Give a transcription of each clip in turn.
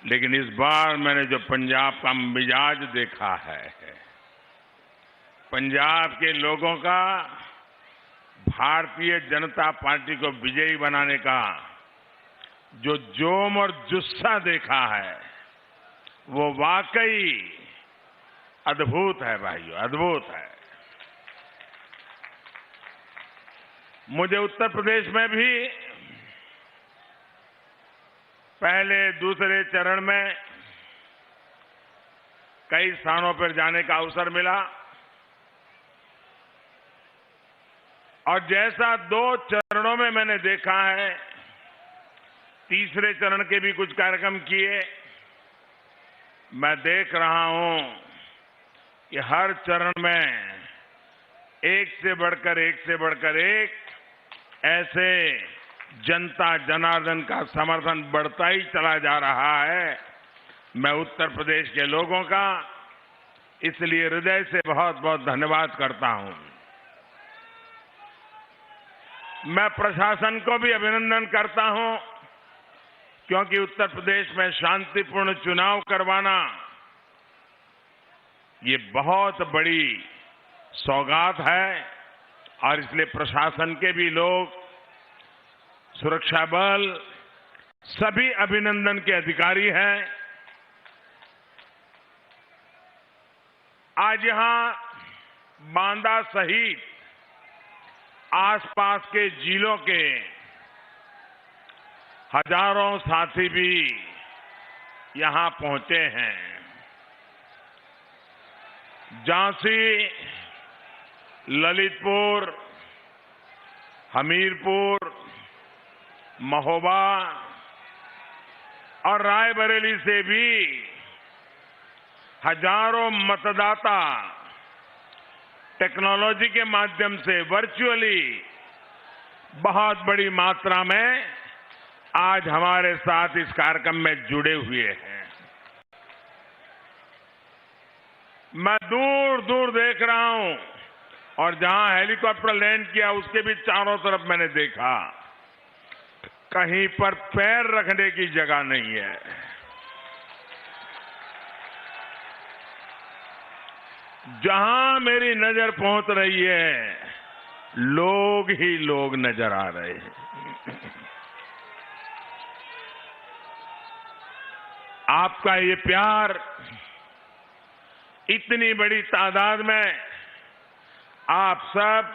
लेकिन इस बार मैंने जो पंजाब का मिजाज देखा है, पंजाब के लोगों का भारतीय जनता पार्टी को विजयी बनाने का जो जोम और जुस्सा देखा है, वो वाकई अद्भुत है भाइयों, अद्भुत है। मुझे उत्तर प्रदेश में भी पहले दूसरे चरण में कई स्थानों पर जाने का अवसर मिला और जैसा 2 चरणों में मैंने देखा है, तीसरे चरण के भी कुछ कार्यक्रम किए। मैं देख रहा हूं कि हर चरण में एक से बढ़कर एक ऐसे जनता जनार्दन का समर्थन बढ़ता ही चला जा रहा है। मैं उत्तर प्रदेश के लोगों का इसलिए हृदय से बहुत बहुत धन्यवाद करता हूं। मैं प्रशासन को भी अभिनंदन करता हूं, क्योंकि उत्तर प्रदेश में शांतिपूर्ण चुनाव करवाना ये बहुत बड़ी सौगात है और इसलिए प्रशासन के भी लोग, सुरक्षा बल, सभी अभिनंदन के अधिकारी हैं। आज यहां बांदा सहित आसपास के जिलों के हजारों साथी भी यहां पहुंचे हैं। झांसी, ललितपुर, हमीरपुर, महोबा और रायबरेली से भी हजारों मतदाता टेक्नोलॉजी के माध्यम से वर्चुअली बहुत बड़ी मात्रा में आज हमारे साथ इस कार्यक्रम में जुड़े हुए हैं। मैं दूर दूर देख रहा हूं और जहां हेलीकॉप्टर लैंड किया उसके भी चारों तरफ मैंने देखा, कहीं पर पैर रखने की जगह नहीं है। जहां मेरी नजर पहुंच रही है, लोग ही लोग नजर आ रहे हैं। आपका ये प्यार, इतनी बड़ी तादाद में आप सब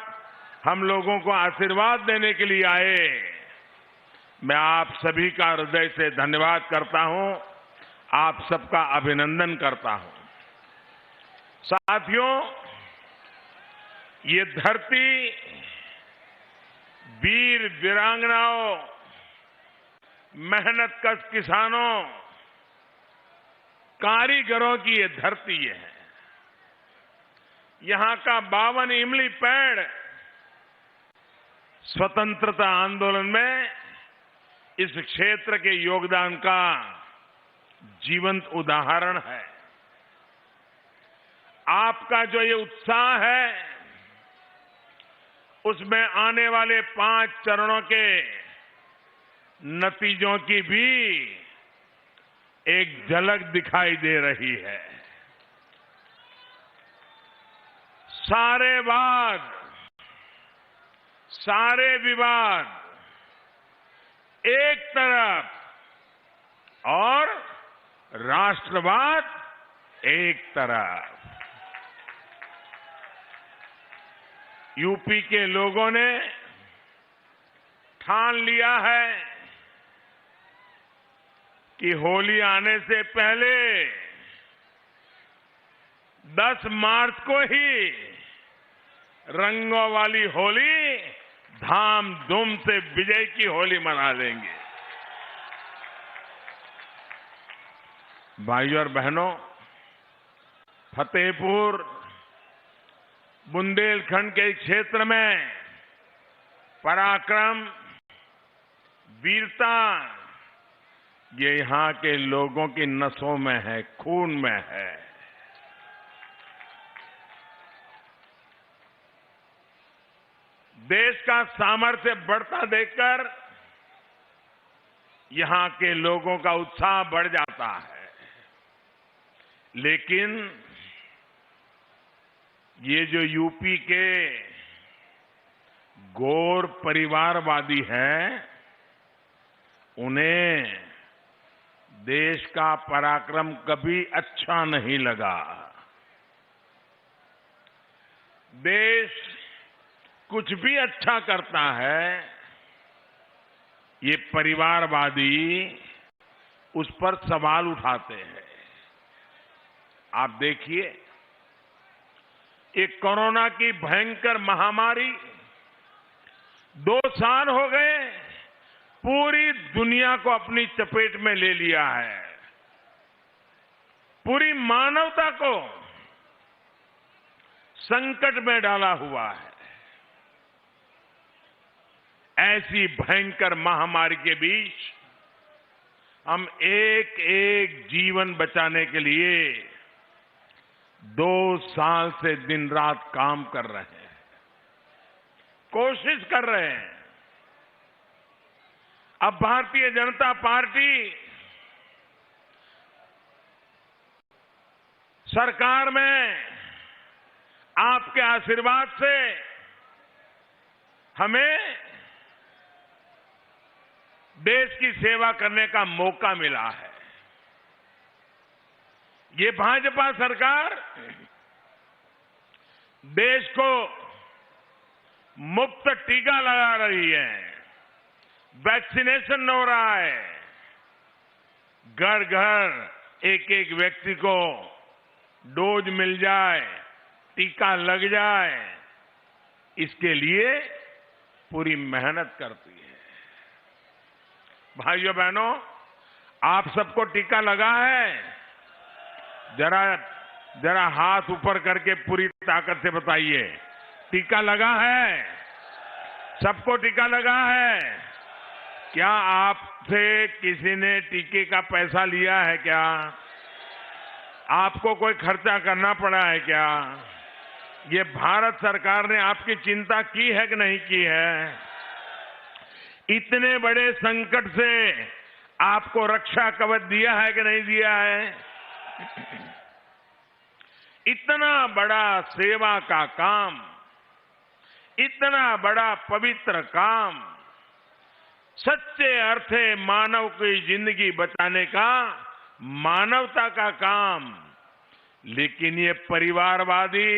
हम लोगों को आशीर्वाद देने के लिए आए, मैं आप सभी का हृदय से धन्यवाद करता हूं, आप सबका अभिनंदन करता हूं। साथियों, ये धरती वीर वीरांगनाओं, मेहनतकश किसानों, कारीगरों की ये धरती है। यहां का 52 इमली पेड़ स्वतंत्रता आंदोलन में इस क्षेत्र के योगदान का जीवंत उदाहरण है। आपका जो ये उत्साह है, उसमें आने वाले 5 चरणों के नतीजों की भी एक झलक दिखाई दे रही है। सारे वाद, सारे विवाद एक तरफ और राष्ट्रवाद एक तरफ। यूपी के लोगों ने ठान लिया है कि होली आने से पहले 10 मार्च को ही रंगों वाली होली धाम-धूम से विजय की होली मना लेंगे। भाइयों और बहनों, फतेहपुर, बुंदेलखंड के क्षेत्र में पराक्रम, वीरता, ये यहां के लोगों की नसों में है, खून में है। देश का सामर्थ्य बढ़ता देखकर यहां के लोगों का उत्साह बढ़ जाता है। लेकिन ये जो यूपी के गौर परिवारवादी हैं, उन्हें देश का पराक्रम कभी अच्छा नहीं लगा। देश कुछ भी अच्छा करता है, ये परिवारवादी उस पर सवाल उठाते हैं। आप देखिए, एक कोरोना की भयंकर महामारी 2 साल हो गए, पूरी दुनिया को अपनी चपेट में ले लिया है। पूरी मानवता को संकट में डाला हुआ है। ऐसी भयंकर महामारी के बीच हम एक एक जीवन बचाने के लिए 2 साल से दिन रात काम कर रहे हैं, कोशिश कर रहे हैं। अब भारतीय जनता पार्टी सरकार में आपके आशीर्वाद से हमें देश की सेवा करने का मौका मिला है। ये भाजपा सरकार देश को मुफ्त टीका लगा रही है, वैक्सीनेशन हो रहा है, घर घर एक एक व्यक्ति को डोज मिल जाए, टीका लग जाए, इसके लिए पूरी मेहनत करती है। भाइयों बहनों, आप सबको टीका लगा है? जरा हाथ ऊपर करके पूरी ताकत से बताइए, टीका लगा है? सबको टीका लगा है? क्या आपसे किसी ने टीके का पैसा लिया है क्या? आपको कोई खर्चा करना पड़ा है क्या? ये भारत सरकार ने आपकी चिंता की है कि नहीं की है? इतने बड़े संकट से आपको रक्षा कवच दिया है कि नहीं दिया है? इतना बड़ा सेवा का काम, इतना बड़ा पवित्र काम, सच्चे अर्थे मानव की जिंदगी बचाने का, मानवता का काम, लेकिन ये परिवारवादी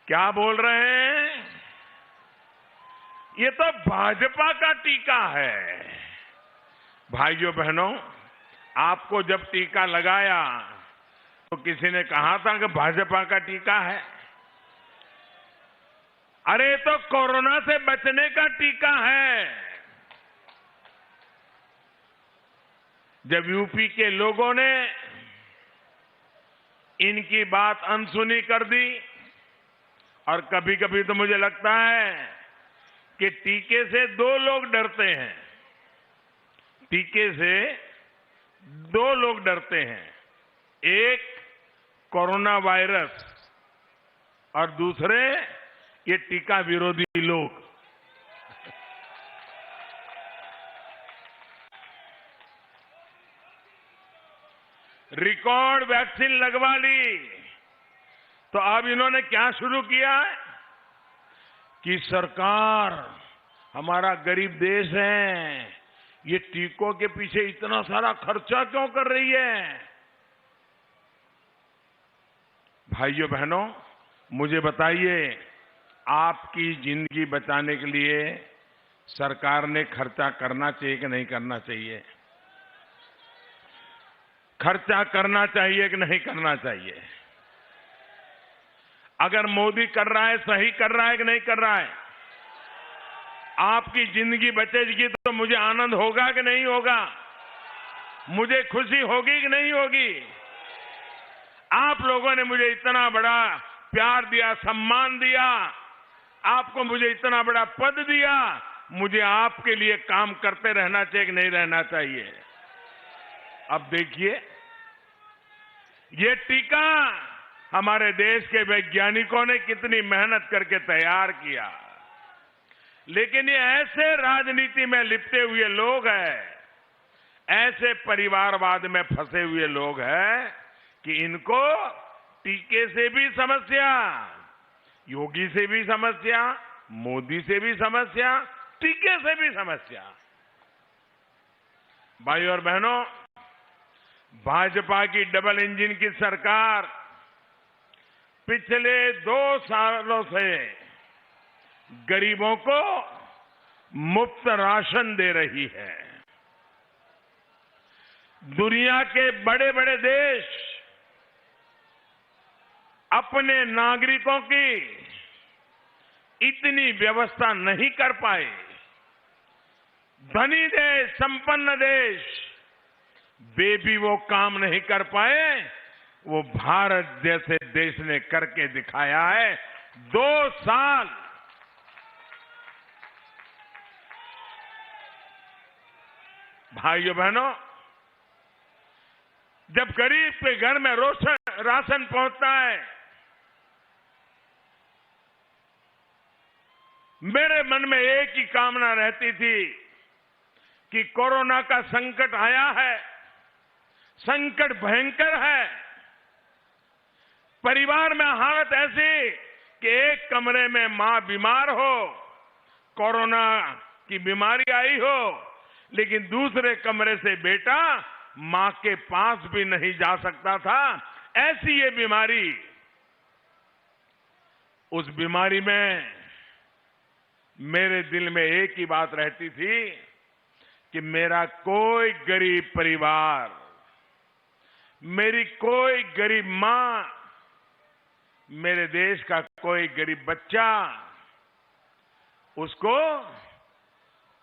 क्या बोल रहे हैं? ये तो भाजपा का टीका है। भाइयों बहनों, आपको जब टीका लगाया तो किसी ने कहा था कि भाजपा का टीका है। अरे तो कोरोना से बचने का टीका है। जब यूपी के लोगों ने इनकी बात अनसुनी कर दी, और कभी कभी तो मुझे लगता है कि टीके से 2 लोग डरते हैं। टीके से 2 लोग डरते हैं, एक कोरोना वायरस और दूसरे ये टीका विरोधी लोग। रिकॉर्ड वैक्सीन लगवा ली, तो अब इन्होंने क्या शुरू किया है कि सरकार, हमारा गरीब देश है, ये टीकों के पीछे इतना सारा खर्चा क्यों कर रही है? भाइयों बहनों, मुझे बताइए, आपकी जिंदगी बचाने के लिए सरकार ने खर्चा करना चाहिए कि नहीं करना चाहिए? खर्चा करना चाहिए कि नहीं करना चाहिए? अगर मोदी कर रहा है, सही कर रहा है कि नहीं कर रहा है? आपकी जिंदगी बचेगी तो मुझे आनंद होगा कि नहीं होगा? मुझे खुशी होगी कि नहीं होगी? आप लोगों ने मुझे इतना बड़ा प्यार दिया, सम्मान दिया, आपको मुझे इतना बड़ा पद दिया, मुझे आपके लिए काम करते रहना चाहिए कि नहीं रहना चाहिए? अब देखिए, ये टीका हमारे देश के वैज्ञानिकों ने कितनी मेहनत करके तैयार किया। लेकिन ये ऐसे राजनीति में लिपटे हुए लोग हैं, ऐसे परिवारवाद में फंसे हुए लोग हैं कि इनको टीके से भी समस्या, योगी से भी समस्या, मोदी से भी समस्या, टीके से भी समस्या। भाइयों और बहनों, भाजपा की डबल इंजन की सरकार पिछले 2 सालों से गरीबों को मुफ्त राशन दे रही है। दुनिया के बड़े बड़े देश अपने नागरिकों की इतनी व्यवस्था नहीं कर पाए। धनी देश, संपन्न देश, वे भी वो काम नहीं कर पाए, वो भारत जैसे देश ने करके दिखाया है। 2 साल भाइयों बहनों, जब गरीब के घर में राशन पहुंचता है, मेरे मन में एक ही कामना रहती थी कि कोरोना का संकट आया है, संकट भयंकर है, परिवार में हालत ऐसी कि एक कमरे में मां बीमार हो, कोरोना की बीमारी आई हो, लेकिन दूसरे कमरे से बेटा मां के पास भी नहीं जा सकता था। ऐसी ये बीमारी, उस बीमारी में मेरे दिल में एक ही बात रहती थी कि मेरा कोई गरीब परिवार, मेरी कोई गरीब मां, मेरे देश का कोई गरीब बच्चा, उसको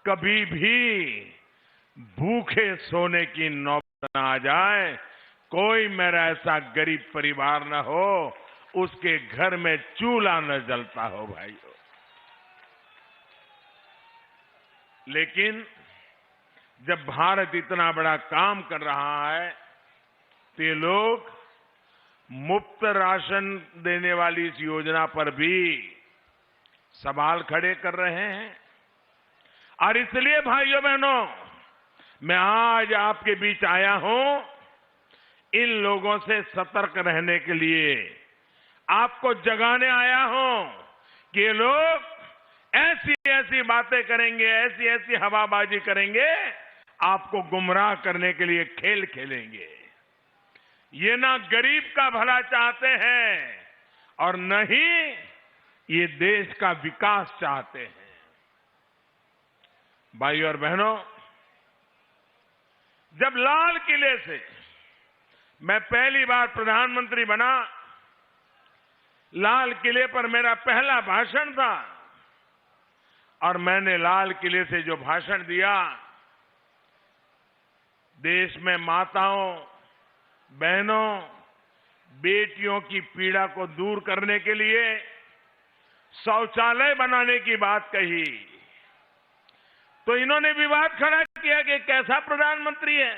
कभी भी भूखे सोने की नौबत न आ जाए। कोई मेरा ऐसा गरीब परिवार न हो उसके घर में चूल्हा न जलता हो भाइयों। लेकिन जब भारत इतना बड़ा काम कर रहा है तो ये लोग मुफ्त राशन देने वाली इस योजना पर भी सवाल खड़े कर रहे हैं। और इसलिए भाइयों बहनों, मैं आज आपके बीच आया हूं इन लोगों से सतर्क रहने के लिए, आपको जगाने आया हूं कि ये लोग ऐसी ऐसी बातें करेंगे, ऐसी ऐसी हवाबाजी करेंगे, आपको गुमराह करने के लिए खेल खेलेंगे। ये ना गरीब का भला चाहते हैं और न ही ये देश का विकास चाहते हैं। भाइयों और बहनों, जब लाल किले से मैं पहली बार प्रधानमंत्री बना, लाल किले पर मेरा पहला भाषण था और मैंने लाल किले से जो भाषण दिया, देश में माताओं, बहनों, बेटियों की पीड़ा को दूर करने के लिए शौचालय बनाने की बात कही, तो इन्होंने विवाद खड़ा किया कि कैसा प्रधानमंत्री है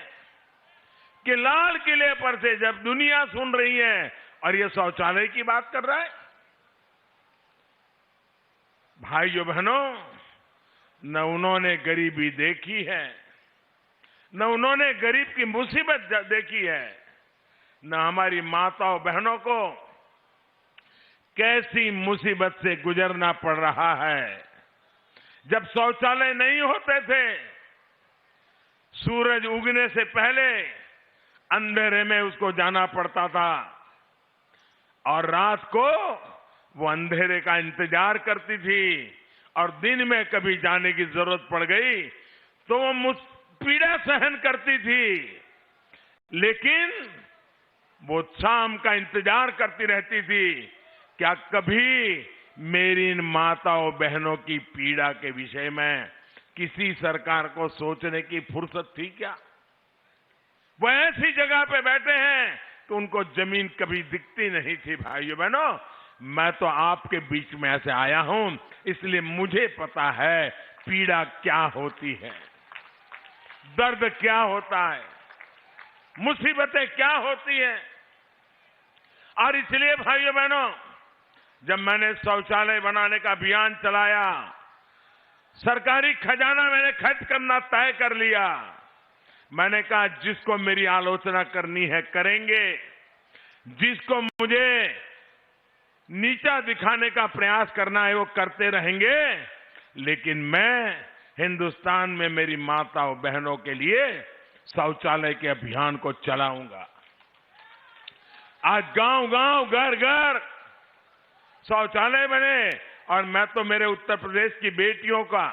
कि लाल किले पर से जब दुनिया सुन रही है और ये शौचालय की बात कर रहा है। भाइयों बहनों, न उन्होंने गरीबी देखी है, न उन्होंने गरीब की मुसीबत देखी है, न हमारी माताओं बहनों को कैसी मुसीबत से गुजरना पड़ रहा है। जब शौचालय नहीं होते थे, सूरज उगने से पहले अंधेरे में उसको जाना पड़ता था और रात को वो अंधेरे का इंतजार करती थी और दिन में कभी जाने की जरूरत पड़ गई तो वो पीड़ा सहन करती थी, लेकिन वो शाम का इंतजार करती रहती थी। क्या कभी मेरी इन माताओं बहनों की पीड़ा के विषय में किसी सरकार को सोचने की फुर्सत थी क्या? वो ऐसी जगह पे बैठे हैं तो उनको जमीन कभी दिखती नहीं थी। भाइयों बहनों, मैं तो आपके बीच में ऐसे आया हूं, इसलिए मुझे पता है पीड़ा क्या होती है, दर्द क्या होता है, मुसीबतें क्या होती हैं। और इसलिए भाइयों बहनों, जब मैंने शौचालय बनाने का अभियान चलाया सरकारी खजाना मैंने खर्च करना तय कर लिया। मैंने कहा जिसको मेरी आलोचना करनी है करेंगे, जिसको मुझे नीचा दिखाने का प्रयास करना है वो करते रहेंगे, लेकिन मैं हिंदुस्तान में मेरी माताओं बहनों के लिए शौचालय के अभियान को चलाऊंगा। आज गांव-गांव, घर-घर शौचालय बने और मैं तो मेरे उत्तर प्रदेश की बेटियों का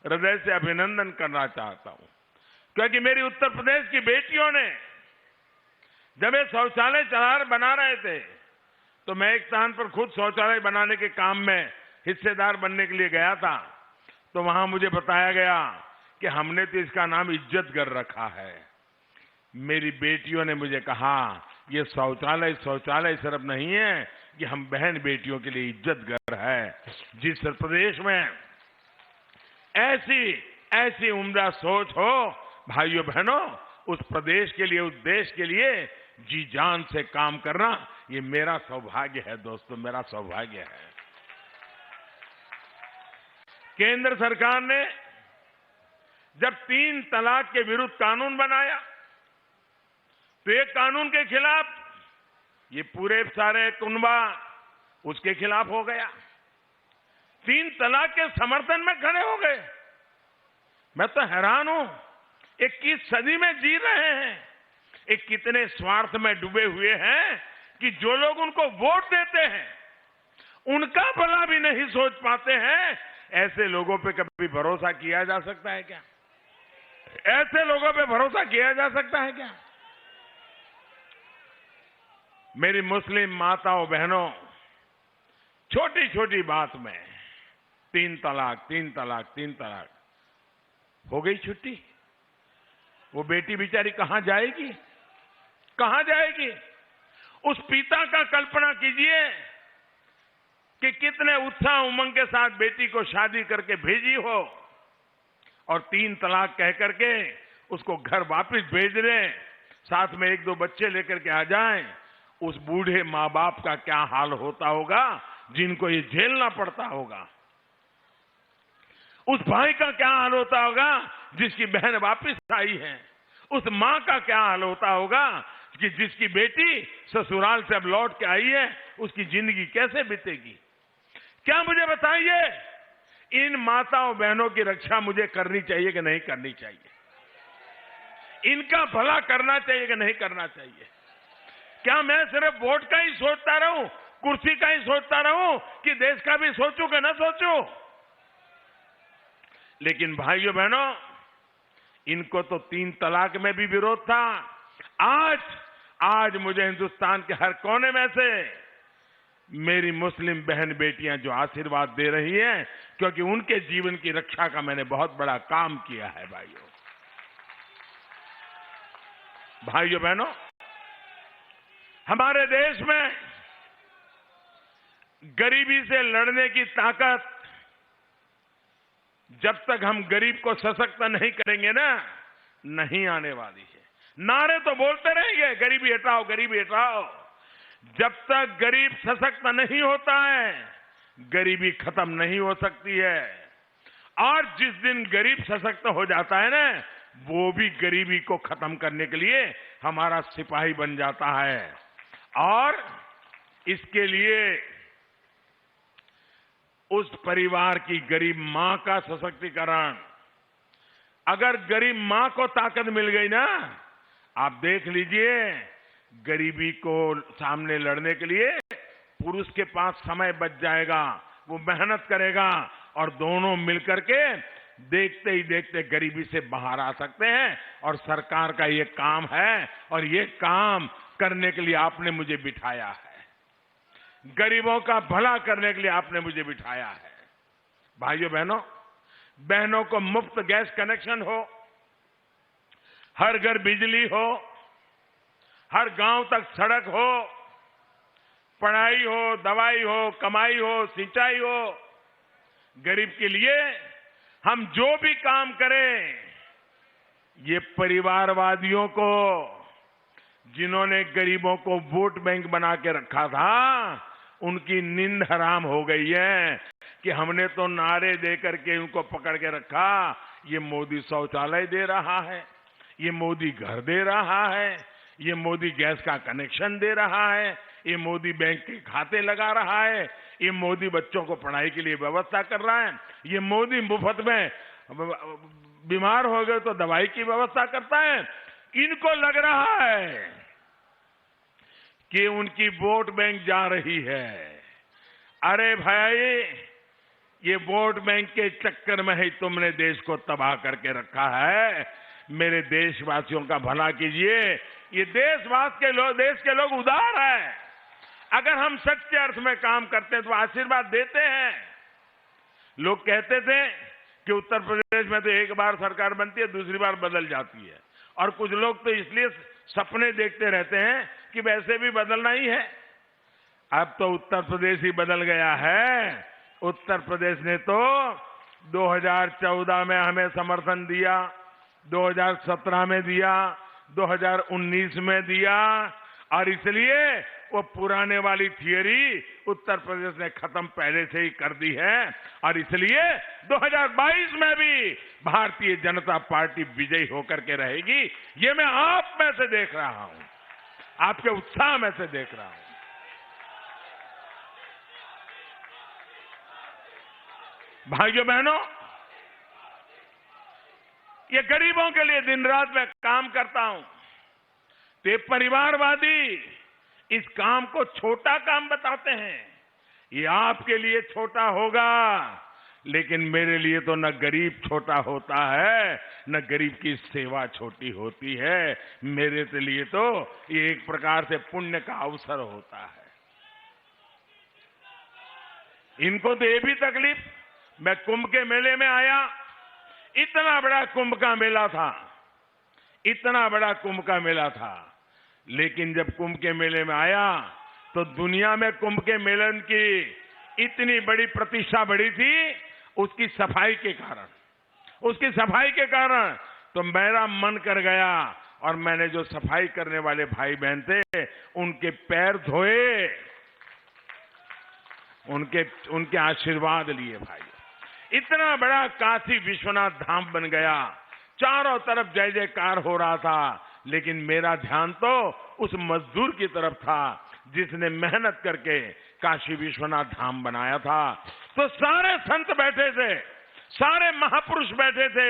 हृदय से अभिनंदन करना चाहता हूं, क्योंकि मेरी उत्तर प्रदेश की बेटियों ने जब ये शौचालय बना रहे थे तो मैं एक स्थान पर खुद शौचालय बनाने के काम में हिस्सेदार बनने के लिए गया था। तो वहां मुझे बताया गया कि हमने तो इसका नाम इज्जतघर रखा है। मेरी बेटियों ने मुझे कहा ये शौचालय सिर्फ नहीं है, कि हम बहन बेटियों के लिए इज्जतघर है। जिस प्रदेश में ऐसी उम्दा सोच हो भाइयों बहनों, उस प्रदेश के लिए, उस देश के लिए जी जान से काम करना ये मेरा सौभाग्य है दोस्तों, मेरा सौभाग्य है। केंद्र सरकार ने जब 3 तलाक के विरुद्ध कानून बनाया तो एक कानून के खिलाफ ये पूरे सारे कुनबा उसके खिलाफ हो गया, 3 तलाक के समर्थन में खड़े हो गए। मैं तो हैरान हूं, 21 सदी में जी रहे हैं, एक कितने स्वार्थ में डूबे हुए हैं कि जो लोग उनको वोट देते हैं उनका भला भी नहीं सोच पाते हैं। ऐसे लोगों पे कभी भरोसा किया जा सकता है क्या? ऐसे लोगों पे भरोसा किया जा सकता है क्या? मेरी मुस्लिम माताओं बहनों, छोटी छोटी बात में 3 तलाक हो गई छुट्टी। वो बेटी बेचारी कहां जाएगी? कहां जाएगी? उस पिता का कल्पना कीजिए कि कितने उत्साह उमंग के साथ बेटी को शादी करके भेजी हो और 3 तलाक कह करके उसको घर वापस भेज दें, साथ में 1-2 बच्चे लेकर के आ जाएं। उस बूढ़े मां बाप का क्या हाल होता होगा जिनको ये झेलना पड़ता होगा। उस भाई का क्या हाल होता होगा जिसकी बहन वापस आई है। उस मां का क्या हाल होता होगा कि जिसकी बेटी ससुराल से अब लौट के आई है, उसकी जिंदगी कैसे बीतेगी? क्या मुझे बताइए, इन माताओं बहनों की रक्षा मुझे करनी चाहिए कि नहीं करनी चाहिए? इनका भला करना चाहिए कि नहीं करना चाहिए? क्या मैं सिर्फ वोट का ही सोचता रहूं, कुर्सी का ही सोचता रहूं, कि देश का भी सोचूं कि न सोचूं? लेकिन भाइयों बहनों, इनको तो 3 तलाक में भी विरोध था। आज मुझे हिंदुस्तान के हर कोने में से मेरी मुस्लिम बहन बेटियां जो आशीर्वाद दे रही हैं, क्योंकि उनके जीवन की रक्षा का मैंने बहुत बड़ा काम किया है। भाइयों बहनों, हमारे देश में गरीबी से लड़ने की ताकत, जब तक हम गरीब को सशक्त नहीं करेंगे ना, नहीं आने वाली है। नारे तो बोलते रहेंगे, गरीबी हटाओ, गरीबी हटाओ। जब तक गरीब सशक्त नहीं होता है, गरीबी खत्म नहीं हो सकती है। और जिस दिन गरीब सशक्त हो जाता है ना, वो भी गरीबी को खत्म करने के लिए हमारा सिपाही बन जाता है। और इसके लिए उस परिवार की गरीब मां का सशक्तिकरण, अगर गरीब मां को ताकत मिल गई ना, आप देख लीजिए, गरीबी को सामने लड़ने के लिए पुरुष के पास समय बच जाएगा, वो मेहनत करेगा और दोनों मिलकर के देखते ही देखते गरीबी से बाहर आ सकते हैं। और सरकार का ये काम है और ये काम करने के लिए आपने मुझे बिठाया है। गरीबों का भला करने के लिए आपने मुझे बिठाया है। भाइयों बहनों को मुफ्त गैस कनेक्शन हो, हर घर बिजली हो, हर गांव तक सड़क हो, पढ़ाई हो, दवाई हो, कमाई हो, सिंचाई हो। गरीब के लिए हम जो भी काम करें, ये परिवारवादियों को, जिन्होंने गरीबों को वोट बैंक बना के रखा था, उनकी नींद हराम हो गई है कि हमने तो नारे दे करके उनको पकड़ के रखा, ये मोदी शौचालय दे रहा है, ये मोदी घर दे रहा है, ये मोदी गैस का कनेक्शन दे रहा है, ये मोदी बैंक के खाते लगा रहा है, ये मोदी बच्चों को पढ़ाई के लिए व्यवस्था कर रहा है, ये मोदी मुफ्त में बीमार हो गए तो दवाई की व्यवस्था करता है। इनको लग रहा है कि उनकी वोट बैंक जा रही है। अरे भाई, ये वोट बैंक के चक्कर में ही तुमने देश को तबाह करके रखा है। मेरे देशवासियों का भला कीजिए। ये देश के लोग उदार हैं। अगर हम सच्चे अर्थ में काम करते हैं तो आशीर्वाद देते हैं। लोग कहते थे कि उत्तर प्रदेश में तो एक बार सरकार बनती है, दूसरी बार बदल जाती है, और कुछ लोग तो इसलिए सपने देखते रहते हैं कि वैसे भी बदलना ही है। अब तो उत्तर प्रदेश ही बदल गया है। उत्तर प्रदेश ने तो 2014 में हमें समर्थन दिया, 2017 में दिया, 2019 में दिया, और इसलिए वो पुराने वाली थियरी उत्तर प्रदेश ने खत्म पहले से ही कर दी है। और इसलिए 2022 में भी भारतीय जनता पार्टी विजयी होकर के रहेगी। ये मैं आप में से देख रहा हूं, आपके उत्साह में से देख रहा हूं। भाइयों बहनों, ये गरीबों के लिए दिन रात मैं काम करता हूं। ते परिवारवादी इस काम को छोटा काम बताते हैं। ये आपके लिए छोटा होगा, लेकिन मेरे लिए तो न गरीब छोटा होता है, न गरीब की सेवा छोटी होती है। मेरे लिए तो ये एक प्रकार से पुण्य का अवसर होता है। इनको तो ये भी तकलीफ, मैं कुंभ के मेले में आया, इतना बड़ा कुंभ का मेला था, इतना बड़ा कुंभ का मेला था, लेकिन जब कुंभ के मेले में आया तो दुनिया में कुंभ के मेलन की इतनी बड़ी प्रतिष्ठा बढ़ी थी उसकी सफाई के कारण, उसकी सफाई के कारण। तो मेरा मन कर गया और मैंने जो सफाई करने वाले भाई बहन थे उनके पैर धोए, उनके आशीर्वाद लिए। भाई, इतना बड़ा काशी विश्वनाथ धाम बन गया, चारों तरफ जय जयकार हो रहा था, लेकिन मेरा ध्यान तो उस मजदूर की तरफ था जिसने मेहनत करके काशी विश्वनाथ धाम बनाया था। तो सारे संत बैठे थे, सारे महापुरुष बैठे थे।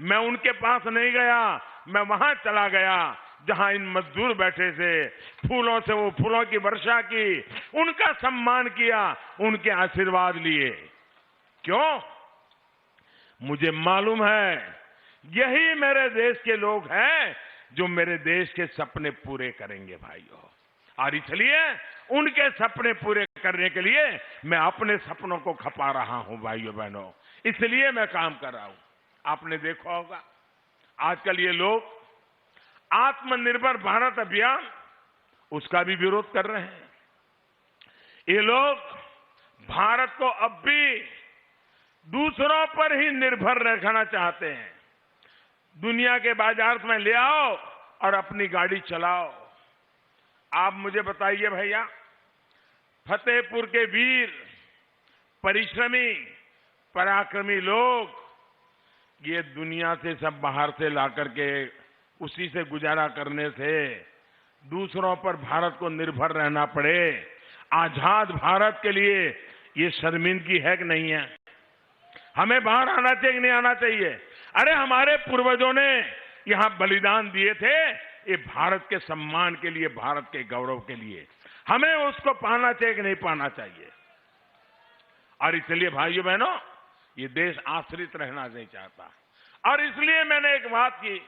मैं उनके पास नहीं गया, मैं वहां चला गया जहां इन मजदूर बैठे थे। फूलों से वो फूलों की वर्षा की, उनका सम्मान किया, उनके आशीर्वाद लिए। क्यों? मुझे मालूम है यही मेरे देश के लोग हैं जो मेरे देश के सपने पूरे करेंगे भाइयों। और इसलिए उनके सपने पूरे करने के लिए मैं अपने सपनों को खपा रहा हूं भाइयों बहनों, इसलिए मैं काम कर रहा हूं। आपने देखा होगा आजकल ये लोग आत्मनिर्भर भारत अभियान, उसका भी विरोध कर रहे हैं। ये लोग भारत को अब भी दूसरों पर ही निर्भर रखना चाहते हैं। दुनिया के बाजार में ले आओ और अपनी गाड़ी चलाओ। आप मुझे बताइए भैया, फतेहपुर के वीर, परिश्रमी, पराक्रमी लोग ये दुनिया से सब बाहर से ला करके उसी से गुजारा करने से दूसरों पर भारत को निर्भर रहना पड़े। आजाद भारत के लिए ये शर्मिंदगी है कि नहीं है? हमें बाहर आना चाहिए कि नहीं आना चाहिए? अरे हमारे पूर्वजों ने यहां बलिदान दिए थे, ये भारत के सम्मान के लिए, भारत के गौरव के लिए। हमें उसको पाना चाहिए कि नहीं पाना चाहिए? और इसलिए भाइयों बहनों, ये देश आश्रित रहना नहीं चाहता। और इसलिए मैंने एक बात की,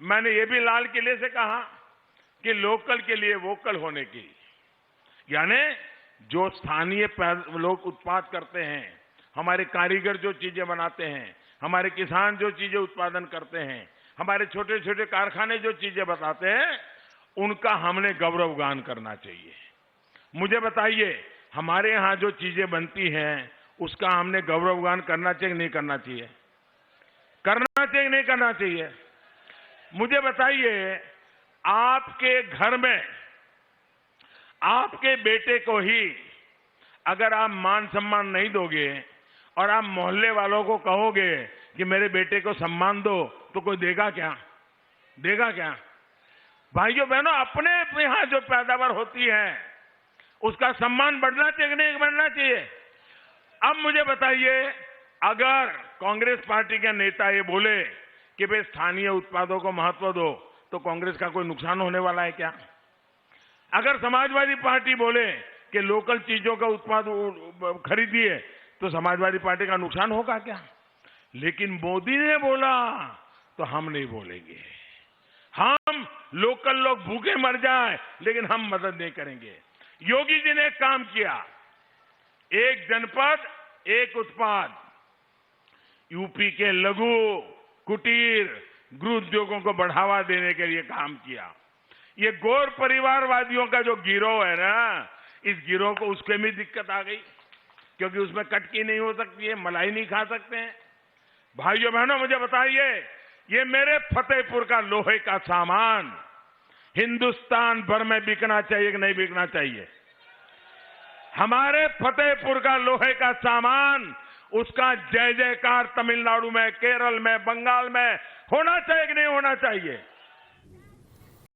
मैंने ये भी लाल किले से कहा कि लोकल के लिए वोकल होने की, यानी जो स्थानीय लोग उत्पाद करते हैं, हमारे कारीगर जो चीजें बनाते हैं, हमारे किसान जो चीजें उत्पादन करते हैं, हमारे छोटे छोटे कारखाने जो चीजें बताते हैं, उनका हमने गौरवगान करना चाहिए। मुझे बताइए, हमारे यहां जो चीजें बनती हैं उसका हमने गौरवगान करना चाहिए नहीं करना चाहिए? करना चाहिए नहीं करना चाहिए? मुझे बताइए, आपके घर में आपके बेटे को ही अगर आप मान सम्मान नहीं दोगे, और आप मोहल्ले वालों को कहोगे कि मेरे बेटे को सम्मान दो, तो कोई देगा क्या? देगा क्या? भाइयों बहनों, अपने यहां जो पैदावार होती है उसका सम्मान बढ़ना चाहिए कि नहीं बढ़ना चाहिए? अब मुझे बताइए, अगर कांग्रेस पार्टी के नेता ये बोले कि भाई स्थानीय उत्पादों को महत्व दो, तो कांग्रेस का कोई नुकसान होने वाला है क्या? अगर समाजवादी पार्टी बोले कि लोकल चीजों का उत्पाद खरीदिए, तो समाजवादी पार्टी का नुकसान होगा क्या? लेकिन मोदी ने बोला तो हम नहीं बोलेंगे। हम लोकल लोग भूखे मर जाए लेकिन हम मदद नहीं करेंगे। योगी जी ने एक काम किया, एक जनपद एक उत्पाद, यूपी के लघु कुटीर गृह उद्योगों को बढ़ावा देने के लिए काम किया। ये गौर परिवारवादियों का जो गिरोह है ना, इस गिरोह को उसके में दिक्कत आ गई, क्योंकि उसमें कटकी नहीं हो सकती है, मलाई नहीं खा सकते हैं। भाइयों बहनों, मुझे बताइए, ये मेरे फतेहपुर का लोहे का सामान हिंदुस्तान भर में बिकना चाहिए कि नहीं बिकना चाहिए? हमारे फतेहपुर का लोहे का सामान, उसका जय जयकार तमिलनाडु में, केरल में, बंगाल में होना चाहिए कि नहीं होना चाहिए?